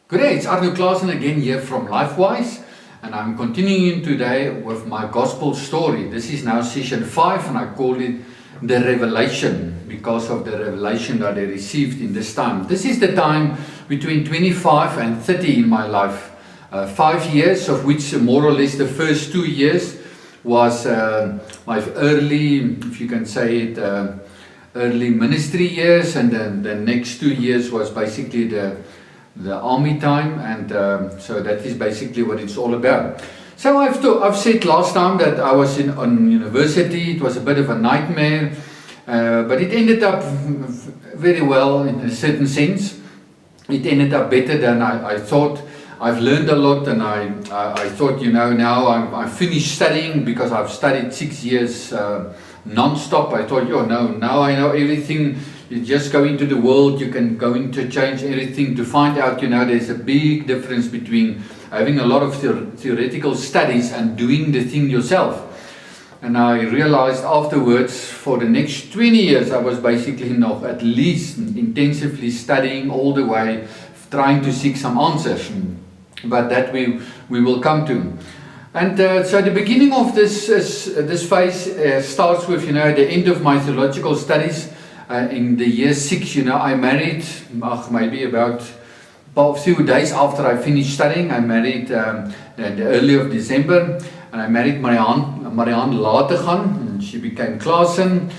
Good day, it's Arno Klaasen again here from LifeWise, and I'm continuing today with my gospel story. This is now session 5, and I call it the revelation because of the revelation that I received in this time. This is the time between 25 and 30 in my life. 5 years, of which more or less the first 2 years was my early, if you can say it, early ministry years, and then the next 2 years was basically the army time, and so that is basically what it's all about. So I've said last time that I was on university. It was a bit of a nightmare, but it ended up very well in a certain sense. It ended up better than I thought. I've learned a lot, and I thought, now I'm finished studying, because I've studied 6 years non-stop. I thought, now I know everything. You just go into the world, you can go into change everything, to find out, there's a big difference between having a lot of theoretical studies and doing the thing yourself. And I realized afterwards, for the next 20 years, I was basically at least intensively studying all the way, trying to seek some answers. But that we will come to. And so the beginning of this phase starts with, the end of my theological studies. In the year 6, I married, maybe about a few days after I finished studying. I married the early of December, and I married Marianne Lategan, and she became Klaasen.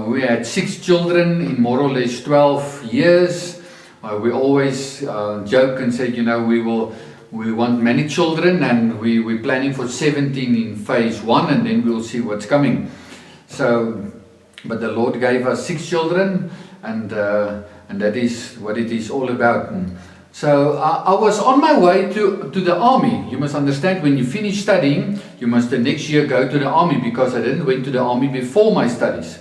We had 6 children in more or less 12 years. We always joke and say, we want many children, and we're planning for 17 in phase 1, and then we'll see what's coming. But the Lord gave us 6 children, and that is what it is all about. So I was on my way to the army. You must understand, when you finish studying, you must the next year go to the army, because I didn't went to the army before my studies.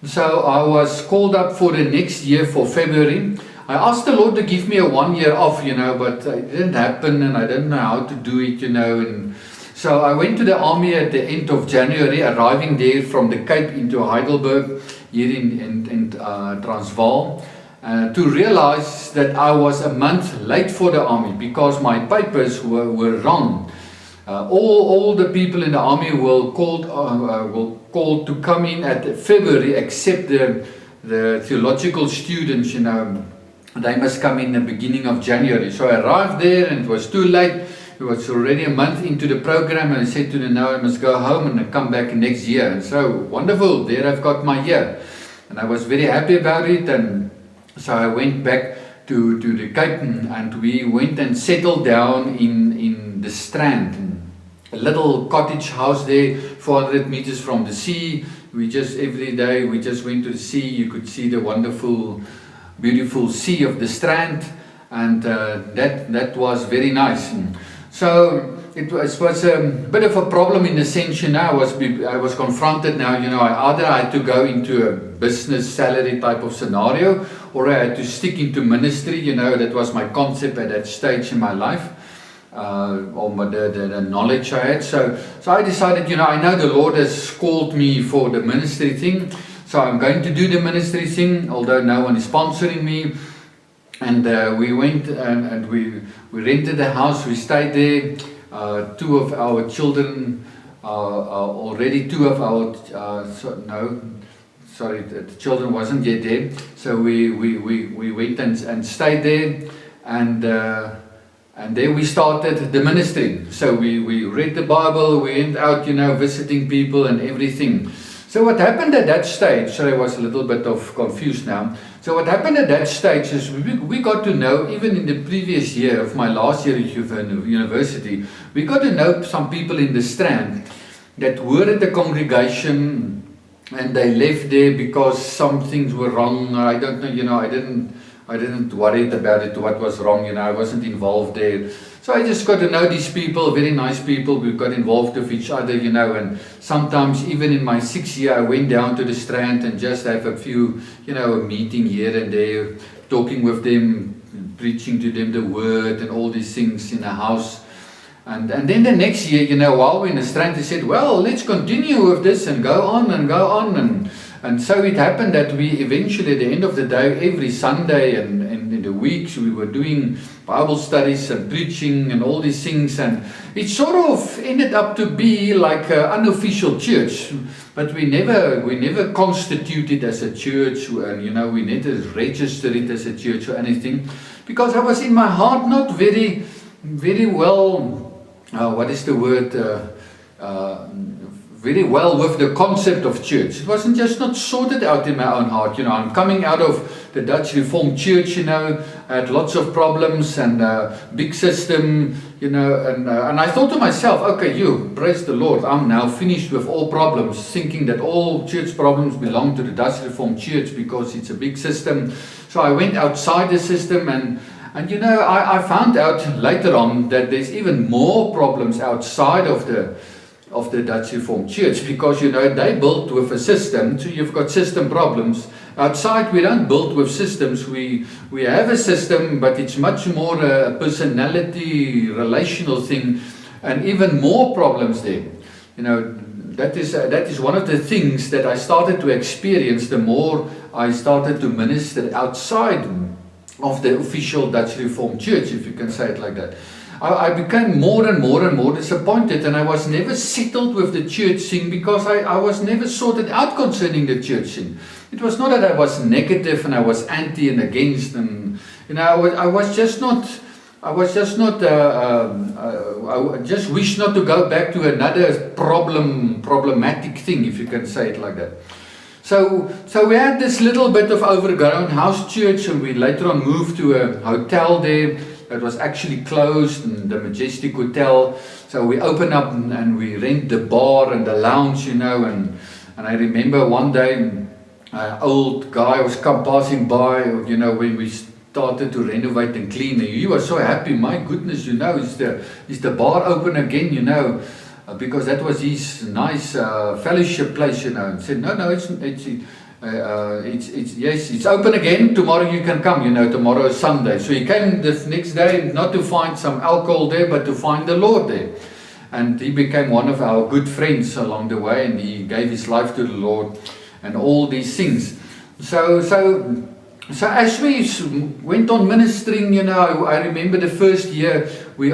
So I was called up for the next year for February. I asked the Lord to give me a 1 year off, but it didn't happen, and I didn't know how to do it, and so I went to the army at the end of January, arriving there from the Cape into Heidelberg, here in Transvaal, to realize that I was a month late for the army, because my papers were wrong. All the people in the army were called to come in at February, except the theological students, they must come in the beginning of January. So I arrived there, and it was too late. It was already a month into the program, and I said to them, now I must go home and come back next year. And so, wonderful, there I've got my year. And I was very happy about it, and so I went back to the Cape, and we went and settled down in the Strand, a little cottage house there, 400 meters from the sea. Every day, we just went to the sea. You could see the wonderful, beautiful sea of the Strand, and that was very nice. So it was a bit of a problem in the sense, I was confronted now, I either had to go into a business salary type of scenario, or I had to stick into ministry. That was my concept at that stage in my life, or the knowledge I had. So I decided, I know the Lord has called me for the ministry thing, so I'm going to do the ministry thing, although no one is sponsoring me. And we went and we rented a house. We stayed there. 2 of our children, already 2 of our, the children wasn't yet there. So we went and stayed there, and there we started the ministry. So we read the Bible, we went out, visiting people and everything. So what happened at that stage, sorry, I was a little bit confused now. So what happened at that stage is we got to know, even in the previous year of my last year at university, we got to know some people in the Strand that were at the congregation, and they left there because some things were wrong. I don't know, I didn't worry about it, what was wrong, I wasn't involved there. So I just got to know these people, very nice people. We got involved with each other, and sometimes even in my 6th year, I went down to the Strand and just have a few, a meeting here and there, talking with them, preaching to them the word and all these things in a house. And then the next year, while we're in the Strand, they said, well, let's continue with this and go on. And so it happened that we eventually, at the end of the day, every Sunday and in the weeks, we were doing Bible studies and preaching and all these things. And it sort of ended up to be like an unofficial church. But we never constituted as a church, and we never registered it as a church or anything, because I was in my heart not very well. What is the word? Very well with the concept of church. It wasn't just not sorted out in my own heart. I'm coming out of the Dutch Reformed Church. I had lots of problems and big system. And I thought to myself, okay, praise the Lord, I'm now finished with all problems, thinking that all church problems belong to the Dutch Reformed Church because it's a big system. So I went outside the system and I found out later on that there's even more problems outside of the Dutch Reformed Church, because they built with a system, so you've got system problems. Outside we don't build with systems, we have a system, but it's much more a personality, relational thing, and even more problems there. That is one of the things that I started to experience the more I started to minister outside of the official Dutch Reformed Church, if you can say it like that. I became more and more disappointed, and I was never settled with the church thing, because I was never sorted out concerning the church thing. It was not that I was negative and I was anti and against, and I just wish not to go back to another problematic thing, if you can say it like that. So we had this little bit of overgrown house church, and we later on moved to a hotel there. It was actually closed, and the Majestic Hotel. So we opened up and we rent the bar and the lounge, and I remember one day an old guy was passing by, when we started to renovate and clean, and he was so happy. My goodness, is the bar open again, because that was his nice fellowship place, and said, no, it's open again. Tomorrow you can come. Tomorrow is Sunday. So he came the next day, not to find some alcohol there, but to find the Lord there. And he became one of our good friends along the way, and he gave his life to the Lord and all these things. So as we went on ministering, I remember the first year we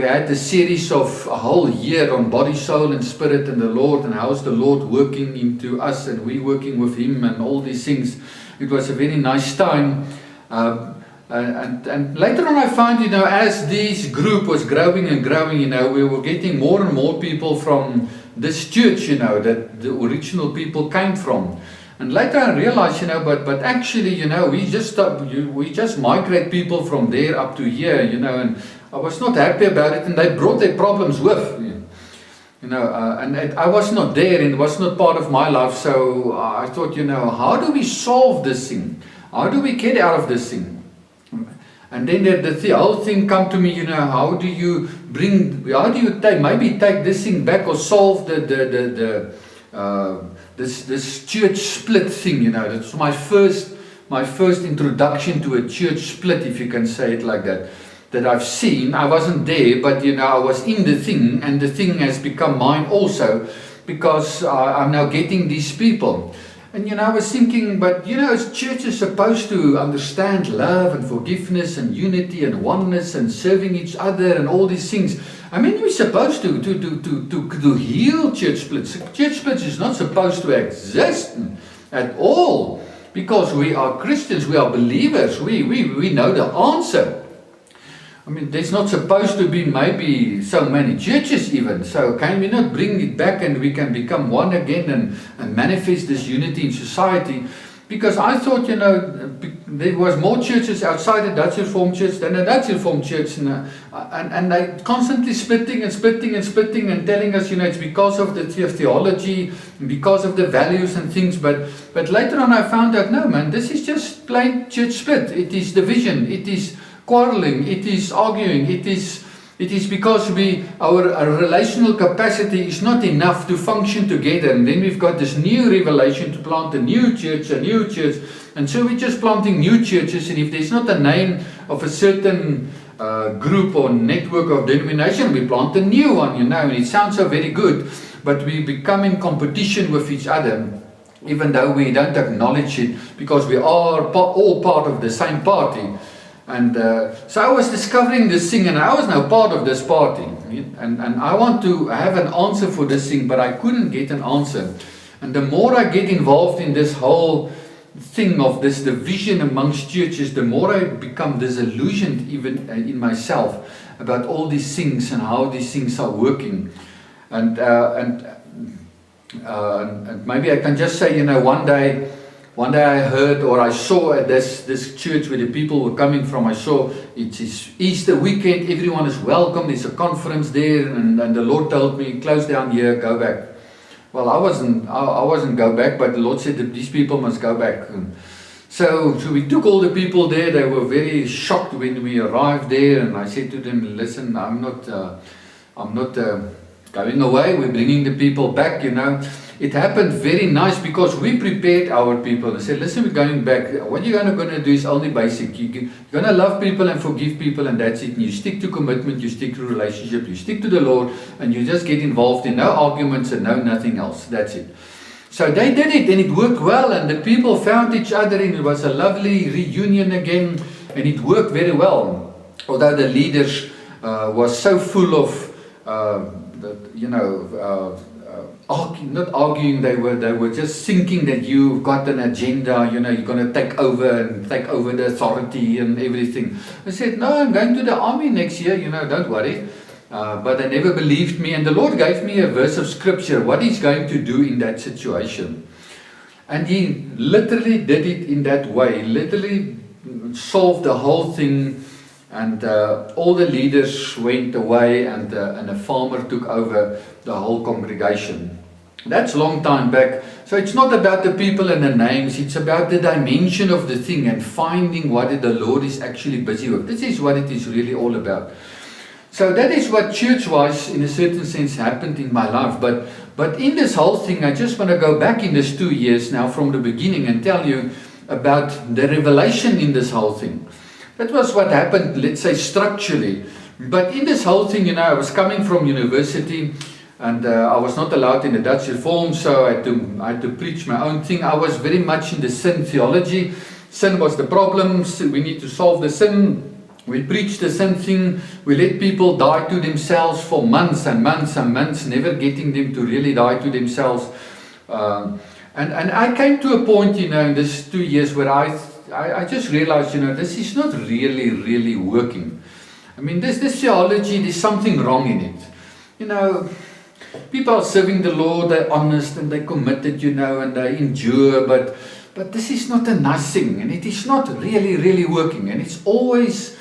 had a series of a whole year on body, soul and spirit and the Lord, and how's the Lord working into us and we working with Him and all these things. It was a very nice time. And later on I found, as this group was growing and growing, we were getting more and more people from this church, that the original people came from. And later I realized, but actually, we just migrate people from there up to here, and I was not happy about it, and they brought their problems with, and I was not there, and it was not part of my life. So I thought, how do we solve this thing? How do we get out of this thing? And then the whole thing come to me, how do you take this thing back, or solve this church split thing, That's my first introduction to a church split, if you can say it like that I've seen. I wasn't there, but I was in the thing, and the thing has become mine also, because I'm now getting these people. And I was thinking, but church is supposed to understand love and forgiveness and unity and oneness and serving each other and all these things. I mean, we're supposed to heal church splits. Church splits is not supposed to exist at all, because we are Christians, we are believers, we know the answer. I mean, there's not supposed to be maybe so many churches even. So can we not bring it back, and we can become one again and manifest this unity in society? Because I thought, there was more churches outside the Dutch Reformed Church than the Dutch Reformed Church. And they constantly splitting and telling us, it's because of the theology, because of the values and things. But later on I found out, no man, this is just plain church split. It is division. It is quarreling, it is arguing, it is because our relational capacity is not enough to function together, and then we've got this new revelation to plant a new church, and so we're just planting new churches, and if there's not a name of a certain group or network of denomination, we plant a new one, and it sounds so very good, but we become in competition with each other, even though we don't acknowledge it, because we are all part of the same party. And so I was discovering this thing, and I was now part of this party. And I want to have an answer for this thing, but I couldn't get an answer. And the more I get involved in this whole thing of this division amongst churches, the more I become disillusioned even in myself about all these things and how these things are working. And maybe I can just say, one day I heard, or I saw at this church where the people were coming from, I saw it's Easter weekend, everyone is welcome, there's a conference there, and the Lord told me, close down here, go back. Well, I wasn't go back, but the Lord said that these people must go back. So we took all the people there. They were very shocked when we arrived there, and I said to them, listen, I'm not going away, we're bringing the people back, It happened very nice because we prepared our people and said, listen, we're going back. What you're going to do is only basic. You're going to love people and forgive people, and that's it. And you stick to commitment, you stick to relationship, you stick to the Lord, and you just get involved in no arguments and nothing else. That's it. So they did it, and it worked well, and the people found each other, and it was a lovely reunion again, and it worked very well. Although the leaders was so full of not arguing, they were just thinking that you've got an agenda, you're going to take over the authority and everything. I said, no, I'm going to the army next year, don't worry. But they never believed me, and the Lord gave me a verse of scripture, what He's going to do in that situation. And He literally did it in that way, literally solved the whole thing. And all the leaders went away, and a farmer took over the whole congregation. That's a long time back. So it's not about the people and the names, it's about the dimension of the thing and finding what the Lord is actually busy with. This is what it is really all about. So that is what church-wise, in a certain sense, happened in my life. But in this whole thing, I just want to go back in this 2 years now from the beginning and tell you about the revelation in this whole thing. That was what happened, let's say, structurally. But in this whole thing, I was coming from university, and I was not allowed in the Dutch Reform, so I had to preach my own thing. I was very much in the sin theology. Sin was the problem. We need to solve the sin. We preached the sin thing. We let people die to themselves for months and months and months, never getting them to really die to themselves. And I came to a point, in this 2 years where I just realized, this is not really working. I mean, this theology, there's something wrong in it. People are serving the Lord, they're honest and they're committed, and they endure, but this is not a nice thing, and it is not really working, and it's always,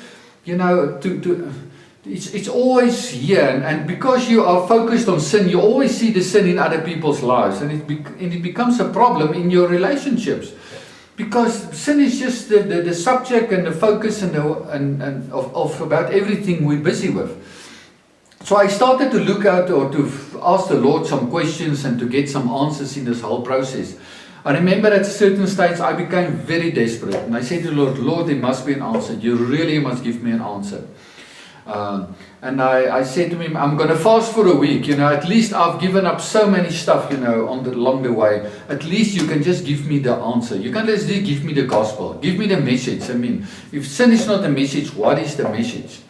it's always here, and because you are focused on sin, you always see the sin in other people's lives, and it becomes a problem in your relationships. Because sin is just the subject and the focus and of about everything we're busy with. So I started to look out, or to ask the Lord some questions and to get some answers in this whole process. I remember at a certain stage I became very desperate, and I said to the Lord, there must be an answer. You really must give me an answer. And I said to Him, I'm going to fast for a week. At least I've given up so many stuff, along the way. At least you can just give me the answer. You can just give me the gospel. Give me the message. I mean, if sin is not the message, what is the message?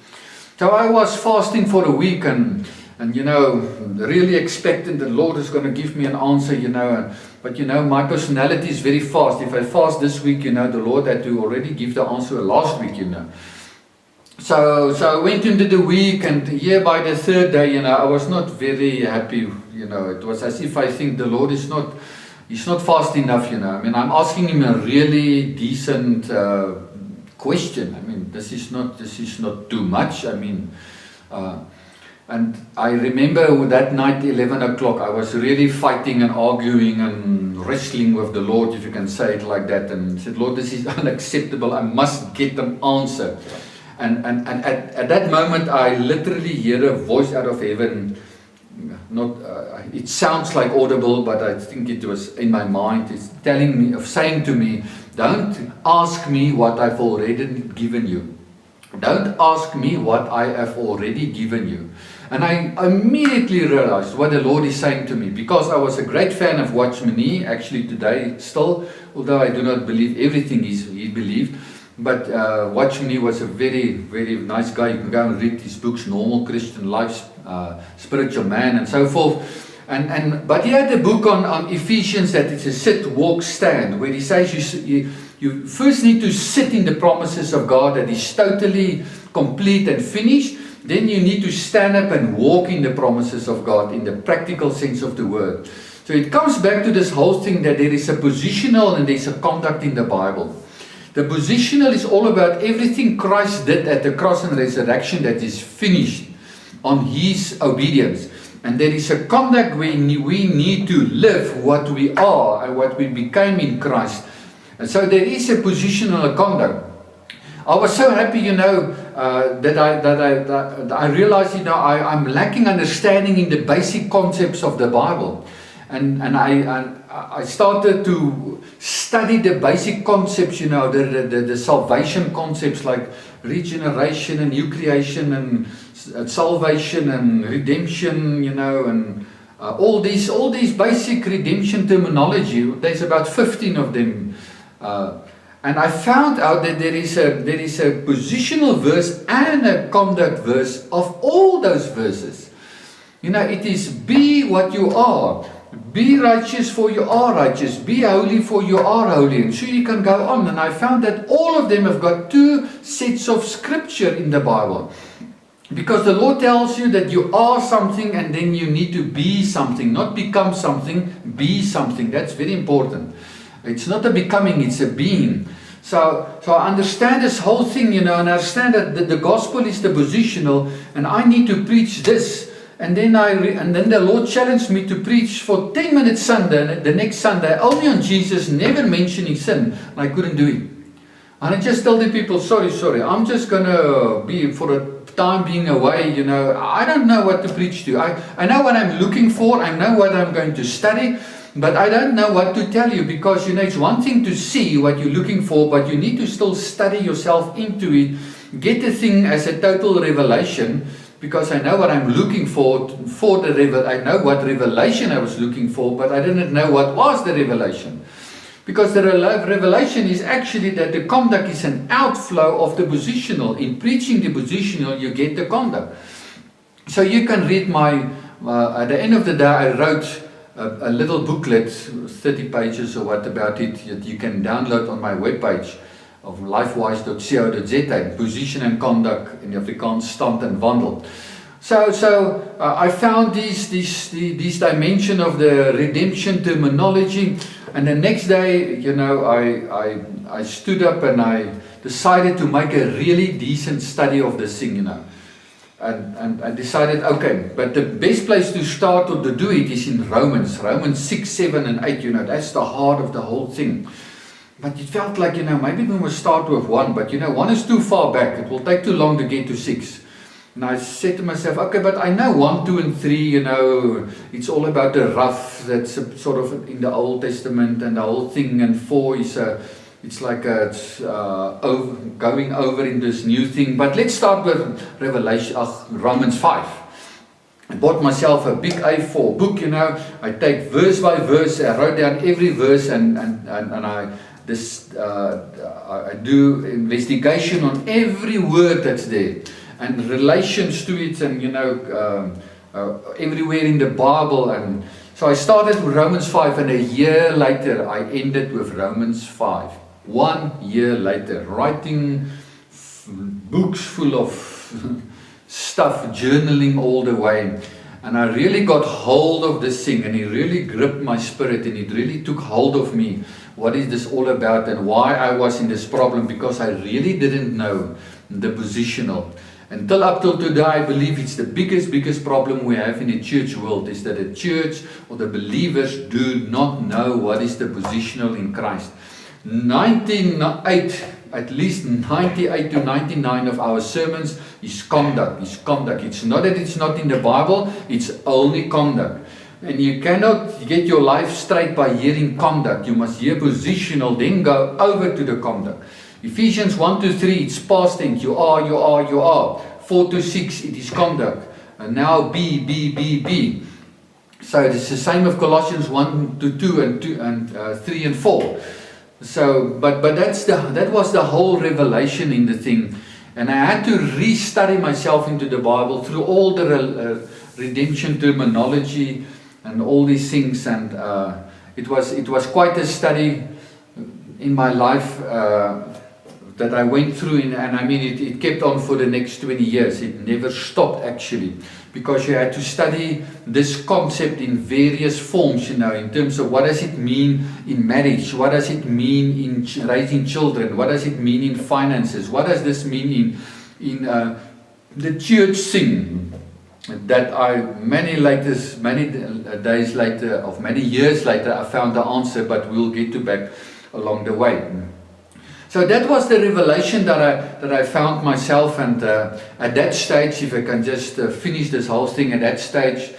So I was fasting for a week and really expecting the Lord is going to give me an answer, But my personality is very fast. If I fast this week, the Lord had to already give the answer last week, So I went into the week, and here by the third day, I was not very happy. It was as if I think the Lord is not, He's not fast enough. I mean, I'm asking Him a really decent question. I mean, this is not too much. I mean, and I remember that night, 11 o'clock, I was really fighting and arguing and wrestling with the Lord, if you can say it like that, and said, Lord, this is unacceptable. I must get an answer. And at that moment, I literally hear a voice out of heaven. It sounds like audible, but I think it was in my mind. It's saying to me, don't ask me what I've already given you. Don't ask me what I have already given you. And I immediately realized what the Lord is saying to me, because I was a great fan of Watchman Nee, actually today still, although I do not believe everything he believed. But Watchman Nee was a very, very nice guy. You can go and read his books, Normal Christian Life, Spiritual Man, and so forth. But he had a book on Ephesians that it's a sit, walk, stand, where he says you first need to sit in the promises of God that is totally complete and finished. Then you need to stand up and walk in the promises of God in the practical sense of the word. So it comes back to this whole thing that there is a positional and there's a conduct in the Bible. The positional is all about everything Christ did at the cross and resurrection that is finished on His obedience. And there is a conduct where we need to live what we are and what we became in Christ. And so there is a positional conduct. I was so happy, that I realized, I'm lacking understanding in the basic concepts of the Bible. And I started to study the basic concepts, the salvation concepts like regeneration and new creation and salvation and redemption, and all these basic redemption terminology. There's about 15 of them. And I found out that there is a positional verse and a conduct verse of all those verses. It is be what you are. Be righteous for you are righteous. Be holy for you are holy. And so you can go on. And I found that all of them have got two sets of scripture in the Bible. Because the Lord tells you that you are something and then you need to be something. Not become something, be something. That's very important. It's not a becoming, it's a being. So I understand this whole thing, and I understand that the gospel is the positional, and I need to preach this. And then the Lord challenged me to preach for 10 minutes Sunday, the next Sunday, only on Jesus, never mentioning sin. And I couldn't do it. And I just tell the people, sorry, I'm just going to be for a time being away, I don't know what to preach to. I know what I'm looking for, I know what I'm going to study. But I don't know what to tell you, because it's one thing to see what you're looking for, but you need to still study yourself into it, get the thing as a total revelation, because I know what I'm looking for I know what revelation I was looking for, but I didn't know what was the revelation. Because the revelation is actually that the conduct is an outflow of the positional. In preaching the positional, you get the conduct. So you can read at the end of the day, I wrote a little booklet, 30 pages or what about it, that you can download on my webpage of lifewise.co.za, position and conduct in Afrikaans, stand and wandel. So I found these dimension of the redemption terminology, and the next day, I stood up and I decided to make a really decent study of this thing, And I decided, okay, but the best place to start or to do it is in Romans 6, 7 and 8, that's the heart of the whole thing. But it felt like, maybe we must start with 1, but 1 is too far back. It will take too long to get to 6. And I said to myself, okay, but I know 1, 2 and 3, it's all about the rough, that's sort of in the Old Testament and the whole thing, and 4 is it's like going over in this new thing. But let's start with Romans 5. I bought myself a big A4 book, I take verse by verse, I wrote down every verse, and I do investigation on every word that's there, and relations to it, and everywhere in the Bible. And so I started with Romans 5, and a year later I ended with Romans 5. 1 year later, writing books full of stuff, journaling all the way. And I really got hold of this thing, and it really gripped my spirit, and it really took hold of me. What is this all about, and why I was in this problem? Because I really didn't know the positional. Until up till today, I believe it's the biggest problem we have in the church world, is that the church or the believers do not know what is the positional in Christ. At least 98 to 99 of our sermons is conduct. It's not that it's not in the Bible, it's only conduct. And you cannot get your life straight by hearing conduct. You must hear positional, then go over to the conduct. Ephesians 1 to 3, it's past tense. You are. 4 to 6, it is conduct. and now B. So it's the same of Colossians 1 to 2 and 3 and 4. So, but that was the whole revelation in the thing, and I had to re-study myself into the Bible through all the redemption terminology and all these things, and it was quite a study in my life that I went through, and I mean it kept on for the next 20 years. It never stopped actually, because you had to study this concept in various forms, in terms of what does it mean in marriage, what does it mean in raising children, what does it mean in finances, what does this mean in the church thing, that many days later, of many years later, I found the answer, but we'll get to back along the way. So that was the revelation that I found myself, and at that stage, if I can just finish this whole thing, at that stage,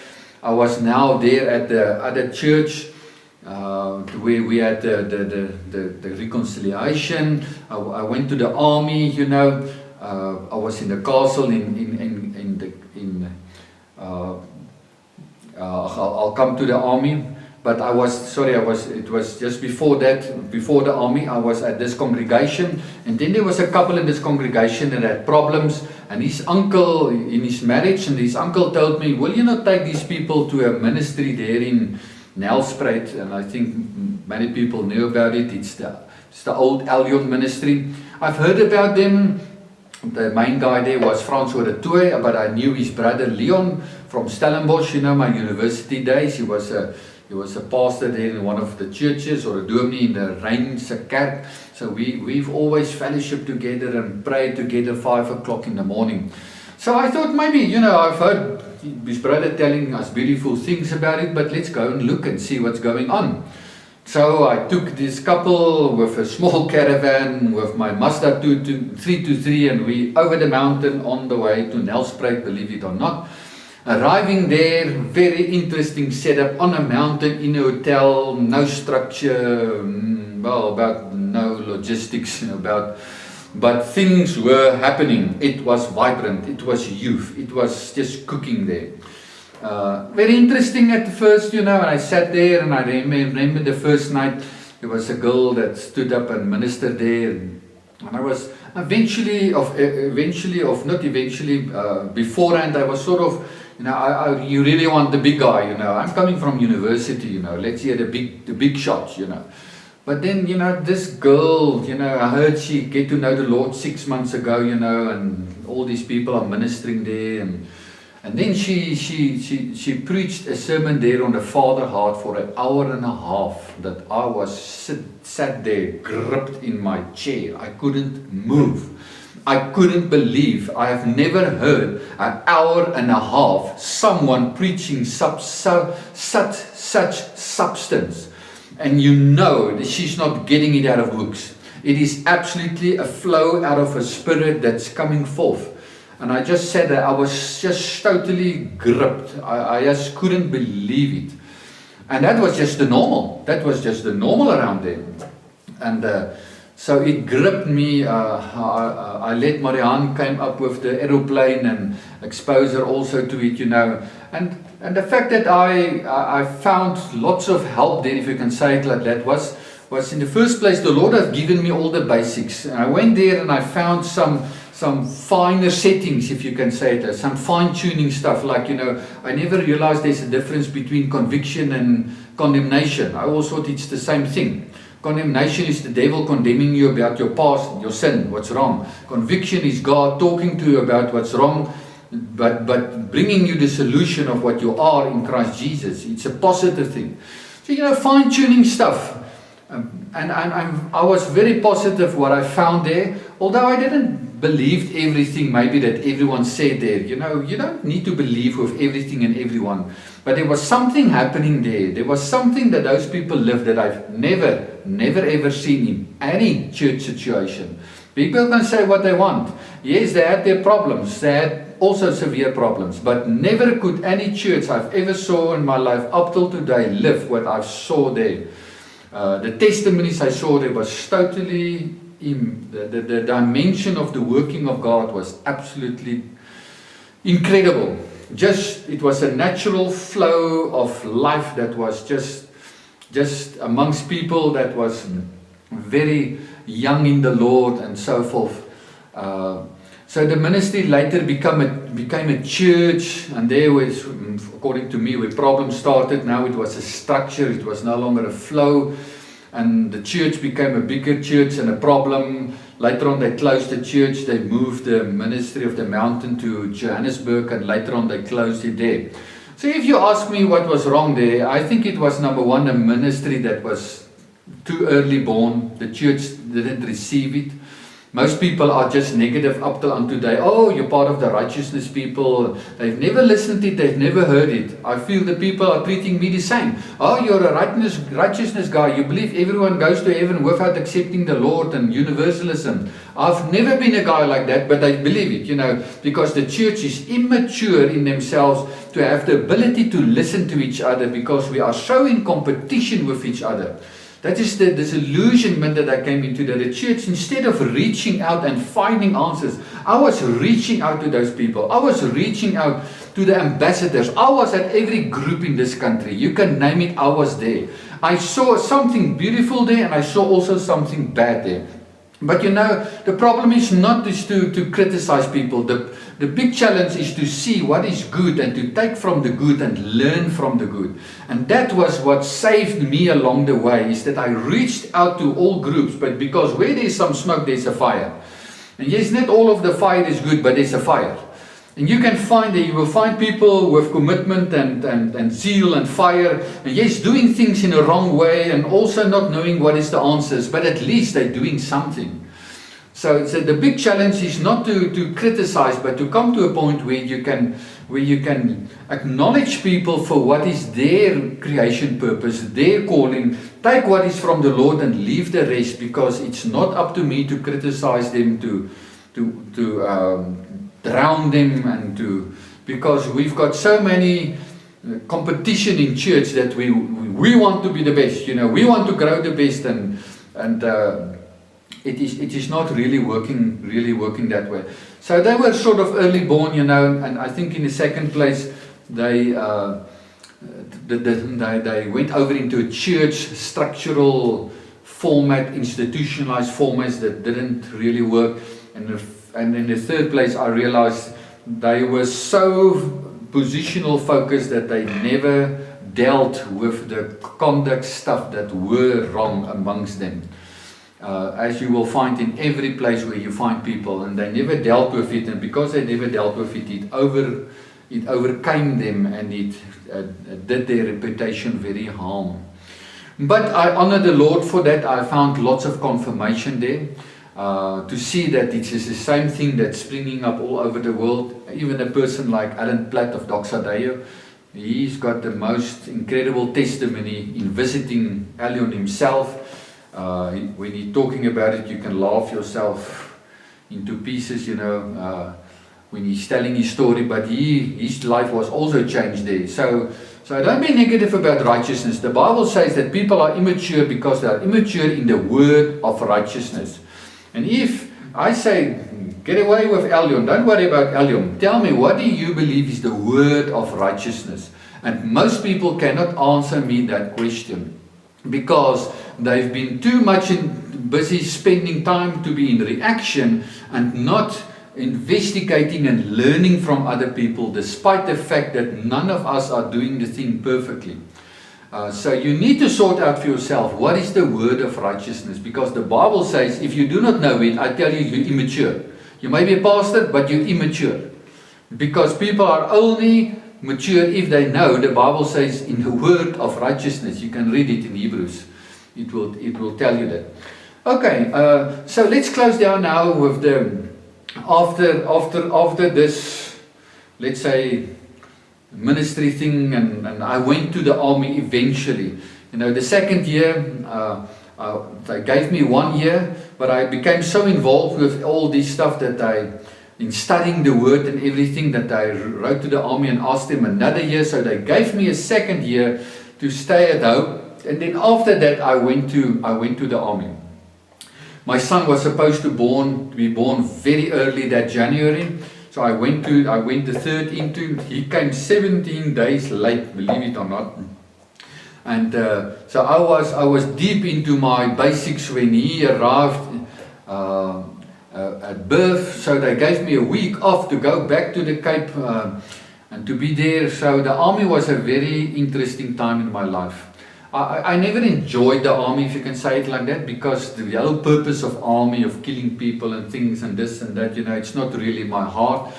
I was now there at the other church, where we had the reconciliation. I went to the army, I was in the castle I'll come to the army. But it was just before that, before the army, I was at this congregation, and then there was a couple in this congregation that had problems, and his uncle, in his marriage, and his uncle told me, will you not take these people to a ministry there in Nelspruit? And I think many people knew about it. It's the old Elion ministry. I've heard about them. The main guy there was Francois de Toey, but I knew his brother Leon from Stellenbosch, my university days. He was a pastor there in one of the churches, or a dominee in the Reinse Kerk. So we've always fellowshiped together and prayed together 5 o'clock in the morning. So I thought maybe, I've heard his brother telling us beautiful things about it, but let's go and look and see what's going on. So I took this couple with a small caravan with my Mazda 323, and we over the mountain on the way to Nelspruit, believe it or not. Arriving there, very interesting setup on a mountain in a hotel, no structure, about no logistics, but things were happening. It was vibrant, it was youth, it was just cooking there. Very interesting at first, and I sat there, and I remember the first night, there was a girl that stood up and ministered there, and I was beforehand I was sort of, you really want the big guy, I'm coming from university, let's hear the big shots, But then, this girl, I heard she get to know the Lord 6 months ago, and all these people are ministering there, and then she preached a sermon there on the Father heart for an hour and a half, that I was sat there gripped in my chair. I couldn't move. I couldn't believe. I have never heard an hour and a half someone preaching such substance. And that she's not getting it out of books. It is absolutely a flow out of a spirit that's coming forth. And I just said that I was just totally gripped. I just couldn't believe it. And that was just the normal. That was just the normal around there. And so it gripped me. I let Marianne came up with the aeroplane and exposed her also to it, And the fact that I found lots of help there, if you can say it like that, was in the first place, the Lord has given me all the basics. And I went there and I found some finer settings, if you can say it, some fine-tuning stuff, like, I never realized there's a difference between conviction and condemnation. I always thought it's the same thing. Condemnation is the devil condemning you about your past, your sin, what's wrong. Conviction is God talking to you about what's wrong, but bringing you the solution of what you are in Christ Jesus. It's a positive thing. So, fine-tuning stuff. And I was very positive what I found there, although I didn't believe everything maybe that everyone said there. You don't need to believe with everything and everyone. But there was something happening there. There was something that those people lived that I've never ever seen in any church situation. People can say what they want. Yes, they had their problems. They had also severe problems. But never could any church I've ever saw in my life up till today live what I saw there. The testimonies I saw there was totally, the dimension of the working of God was absolutely incredible. it was a natural flow of life that was just amongst people that was very young in the Lord and so forth. So the ministry later became a church, and there was, according to me, where problems started. Now it was a structure, it was no longer a flow, and the church became a bigger church and a problem. Later on they closed the church, they moved the ministry of the mountain to Johannesburg, and later on they closed it there. So if you ask me what was wrong there, I think it was number one, a ministry that was too early born. The church didn't receive it. Most people are just negative up till on today. Oh, you're part of the righteousness people. They've never listened to it. They've never heard it. I feel the people are treating me the same. Oh, you're a righteousness guy. You believe everyone goes to heaven without accepting the Lord and universalism. I've never been a guy like that, but I believe it, because the church is immature in themselves to have the ability to listen to each other, because we are so in competition with each other. That is the disillusionment that I came into, that the church, instead of reaching out and finding answers, I was reaching out to those people. I was reaching out to the ambassadors. I was at every group in this country. You can name it, I was there. I saw something beautiful there, and I saw also something bad there. But the problem is not just to criticize people. The big challenge is to see what is good and to take from the good and learn from the good. And that was what saved me along the way, is that I reached out to all groups, but because where there's some smoke, there's a fire. And yes, not all of the fire is good, but there's a fire. And you will find people with commitment and zeal and fire, and yes, doing things in a wrong way and also not knowing what is the answers, but at least they're doing something. So the big challenge is not to criticize, but to come to a point where you can acknowledge people for what is their creation purpose, their calling, take what is from the Lord and leave the rest, because it's not up to me to criticize them, to drown them, and because we've got so many competition in church that we want to be the best, we want to grow the best, and it is not really working that way. So they were sort of early born, and I think in the second place they went over into a church structural format, institutionalized formats that didn't really work. And in the third place, I realized they were so positional focused that they never dealt with the conduct stuff that were wrong amongst them. As you will find in every place where you find people, and they never dealt with it, and because they never dealt with it, it overcame them, and it did their reputation very harm. But I honor the Lord for that. I found lots of confirmation there. To see that it is the same thing that's springing up all over the world. Even a person like Alan Platt of Doxa Deo, he's got the most incredible testimony in visiting Elion himself. When he's talking about it, you can laugh yourself into pieces, when he's telling his story, but his life was also changed there. So don't be negative about righteousness. The Bible says that people are immature because they are immature in the word of righteousness. And if I say, get away with Elion, don't worry about Elion. Tell me, what do you believe is the word of righteousness? And most people cannot answer me that question, because they've been too much busy spending time to be in reaction and not investigating and learning from other people, despite the fact that none of us are doing the thing perfectly. So you need to sort out for yourself, what is the word of righteousness? Because the Bible says, if you do not know it, I tell you, you're immature. You may be a pastor, but you're immature. Because people are only mature if they know. The Bible says in the word of righteousness. You can read it in Hebrews. It will tell you that. Okay, so let's close down now with the after this, let's say, ministry thing, and I went to the army eventually. The second year, they gave me 1 year, but I became so involved with all this stuff that in studying the word and everything, that I wrote to the army and asked them another year. So they gave me a second year to stay at home, and then after that I went to the army. My son was supposed to be born very early that January. So I went the third into, he came 17 days late, believe it or not. And so I was deep into my basics when he arrived at birth. So they gave me a week off to go back to the Cape and to be there. So the army was a very interesting time in my life. I never enjoyed the army, if you can say it like that, because the whole purpose of army, of killing people and things and this and that, it's not really my heart.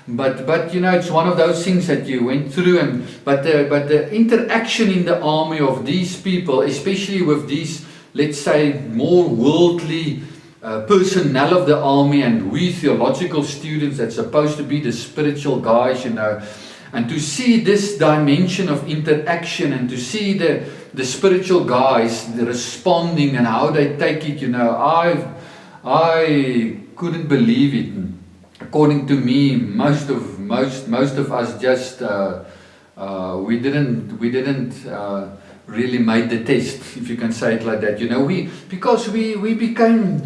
But it's one of those things that you went through, but the interaction in the army of these people, especially with these, let's say, more worldly personnel of the army, and we theological students that's supposed to be the spiritual guys, and to see this dimension of interaction, and to see the spiritual guys responding and how they take it, I couldn't believe it. According to me, most of us just we didn't really make the test, if you can say it like that. Because we became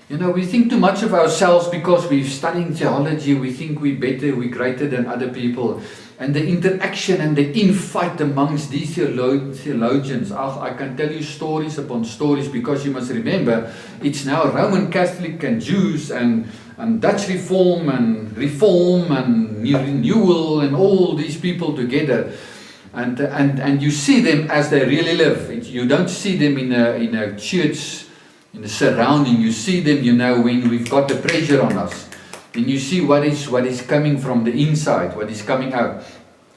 we think too much of ourselves because we're studying theology. We think we're better, we're greater than other people. And the interaction and the infight amongst these theologians, I can tell you stories upon stories, because you must remember, it's now Roman Catholic and Jews and Dutch Reform and Renewal and all these people together. And you see them as they really live. You don't see them in a church, in the surrounding. You see them, when we've got the pressure on us. Then you see what is coming from the inside, what is coming out.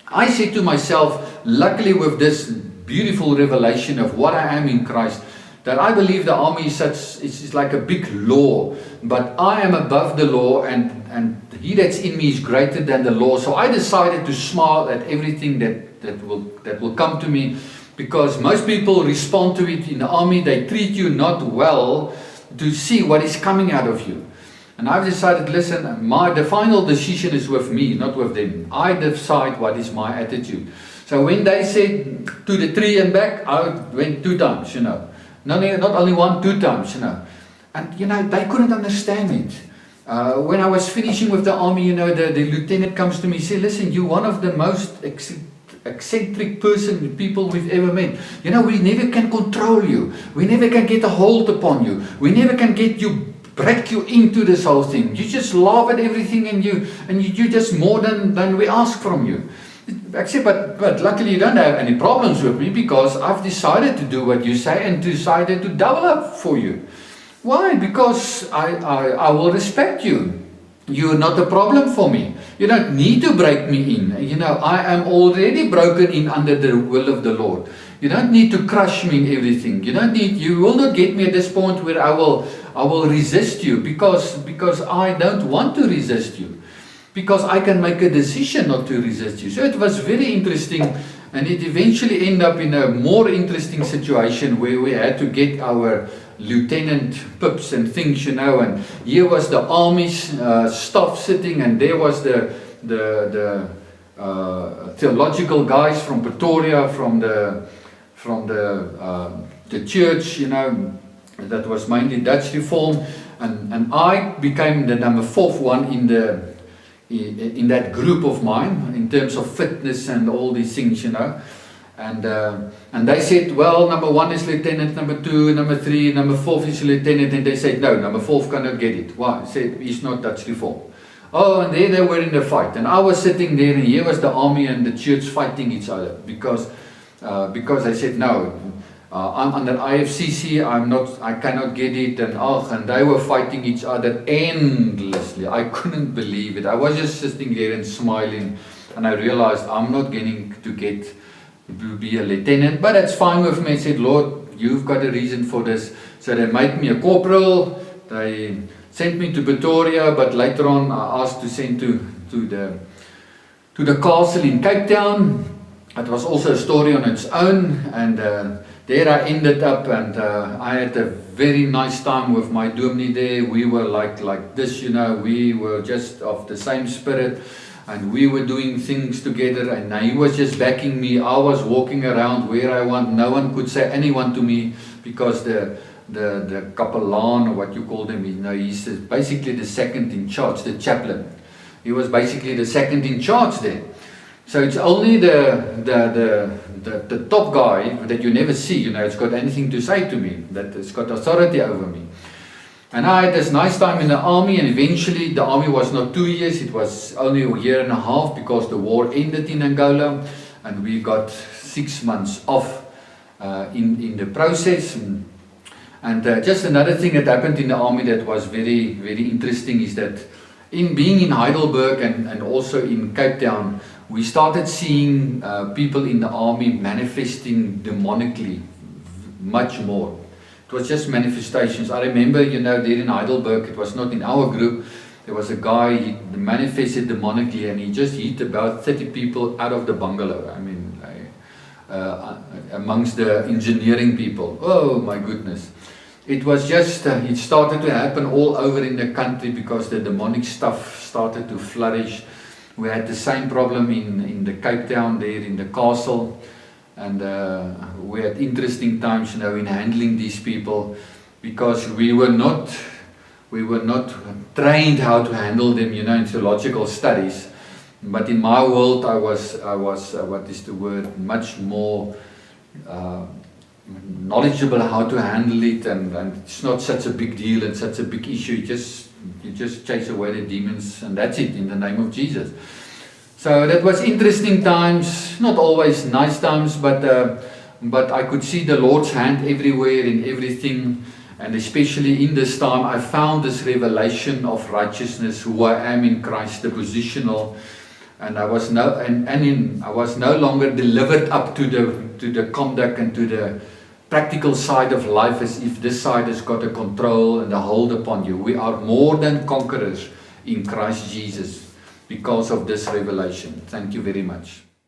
I say to myself, luckily with this beautiful revelation of what I am in Christ, that I believe the army is like a big law, but I am above the law, and he that's in me is greater than the law. So I decided to smile at everything that will come to me, because most people respond to it in the army. They treat you not well to see what is coming out of you. And I've decided, listen, the final decision is with me, not with them. I decide what is my attitude. So when they said to the tree and back, I went 2 times, Not only 1, 2 times, And, they couldn't understand it. When I was finishing with the army, the lieutenant comes to me and says, listen, you're one of the most eccentric people we've ever met. We never can control you. We never can get a hold upon you. We never can break you into this whole thing. You just laugh at everything, and you just more than we ask from you. Actually, but luckily you don't have any problems with me, because I've decided to do what you say and decided to double up for you. Why? Because I will respect you. You're not a problem for me. You don't need to break me in. I am already broken in under the will of the Lord. You don't need to crush me in everything. You will not get me at this point where I will resist you, because I don't want to resist you. Because I can make a decision not to resist you. So it was very interesting, and it eventually ended up in a more interesting situation where we had to get our lieutenant pips and things, and here was the army's staff sitting, and there was the theological guys from Pretoria, from the church, that was mainly Dutch Reform, and I became the number 4th one in that group of mine, in terms of fitness and all these things, and they said, well, number 1 is lieutenant, number 2, number 3, number 4 is lieutenant, and they said, no, number 4 cannot get it. Why? They said, he's not Dutch Reform. Oh, and there they were in the fight, and I was sitting there, and here was the army and the church fighting each other, because they said, no, I'm under IFCC, I cannot get it, and they were fighting each other endlessly. I couldn't believe it. I was just sitting there and smiling, and I realized I'm not getting to be a lieutenant, but that's fine with me. I said, Lord, you've got a reason for this. So they made me a corporal. They sent me to Pretoria, but later on I asked to send to the castle in Cape Town. It was also a story on its own, and there I ended up, and I had a very nice time with my dominee there. We were like this, we were just of the same spirit, and we were doing things together, and he was just backing me. I was walking around where I want. No one could say anyone to me, because the kapellaan, or what you call them. He's basically the second in charge, the chaplain. He was basically the second in charge there. So it's only the top guy that you never see, it's got anything to say to me, that it's got authority over me. And I had this nice time in the army, and eventually the army was not 2 years, it was only a year and a half, because the war ended in Angola, and we got 6 months off in the process. And just another thing that happened in the army that was very, very interesting is that in being in Heidelberg and also in Cape Town, we started seeing people in the army manifesting demonically much more. It was just manifestations. I remember, there in Heidelberg, it was not in our group, there was a guy, he manifested demonically, and he just hit about 30 people out of the bungalow. I mean, amongst the engineering people. Oh my goodness. It was just, it started to happen all over in the country because the demonic stuff started to flourish. We had the same problem in the Cape Town there in the castle, and we had interesting times, in handling these people, because we were not trained how to handle them, in theological studies. But in my world, I was what is the word, much more knowledgeable how to handle it, and it's not such a big deal and such a big issue. You just chase away the demons, and that's it, in the name of Jesus. So that was interesting times, not always nice times, but I could see the Lord's hand everywhere in everything, and especially in this time I found this revelation of righteousness, who I am in Christ, the positional, and I was no longer delivered up to the conduct and to the practical side of life, as if this side has got a control and a hold upon you. We are more than conquerors in Christ Jesus because of this revelation. Thank you very much.